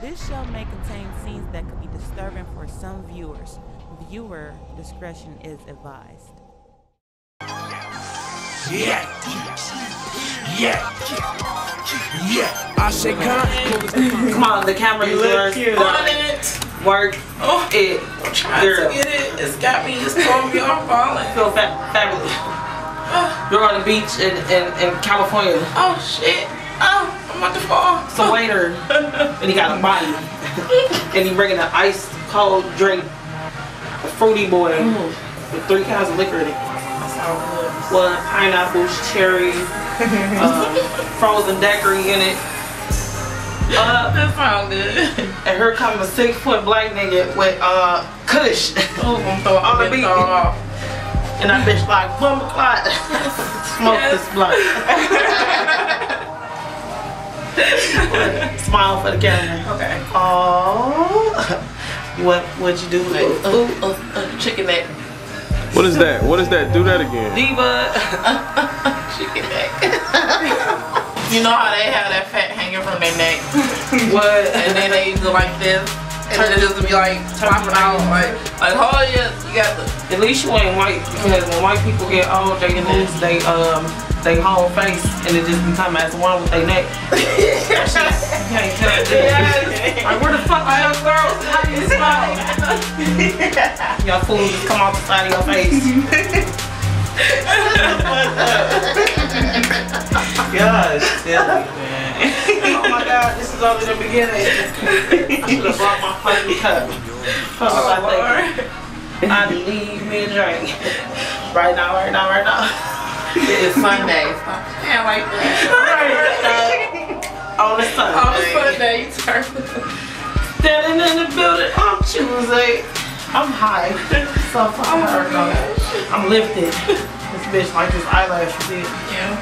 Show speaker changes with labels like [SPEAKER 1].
[SPEAKER 1] This show may contain scenes that could be disturbing for some viewers. Viewer discretion is advised.
[SPEAKER 2] Yeah. Ashei,
[SPEAKER 3] come on, the camera is on it. Work it.
[SPEAKER 4] I'm trying to get it. It's got me. It's throwing me off falling.
[SPEAKER 3] Feel fabulous. You're on the beach in California.
[SPEAKER 4] Oh shit. Oh, I'm about to fall.
[SPEAKER 3] It's a waiter, and he got a body, and he bringing an ice cold drink, a fruity boy with 3 kinds of liquor in it.
[SPEAKER 4] That sounds good.
[SPEAKER 3] One pineapple, cherry, frozen daiquiri in it.
[SPEAKER 4] That sounds good.
[SPEAKER 3] And here comes a 6-foot black nigga with Kush
[SPEAKER 4] Oh, I'm throwing
[SPEAKER 3] on the beat.
[SPEAKER 4] off.
[SPEAKER 3] And that bitch like, bummer clot. Smoke this blunt. Smile for the camera.
[SPEAKER 4] Okay.
[SPEAKER 3] Oh, what'd you do?
[SPEAKER 4] Chicken neck.
[SPEAKER 5] What is that? What is that? Do that again.
[SPEAKER 3] Diva.
[SPEAKER 4] Chicken neck. You know how they have that fat hanging from their neck?
[SPEAKER 3] What?
[SPEAKER 4] And then they go like this. And then it just be like popping out like oh yeah, you got the.
[SPEAKER 3] At least you ain't white, because when white people get old, they get this, they whole face, and it just become as one with their neck. You can't tell it. Like, where the fuck are your girls? How do you smile? Your food just come off the side of your face. Gosh, silly, man. Oh my God, this is only the beginning. I should have bought my fucking cup. I need me a drink. Right now.
[SPEAKER 4] It's Sunday. Stop playing like that.
[SPEAKER 3] On the Sunday.
[SPEAKER 4] On Sunday, you turn.
[SPEAKER 3] Standing in the building on Tuesday. I'm high. So far. I'm lifted. This bitch like this eyelash, you see it?
[SPEAKER 4] Yeah.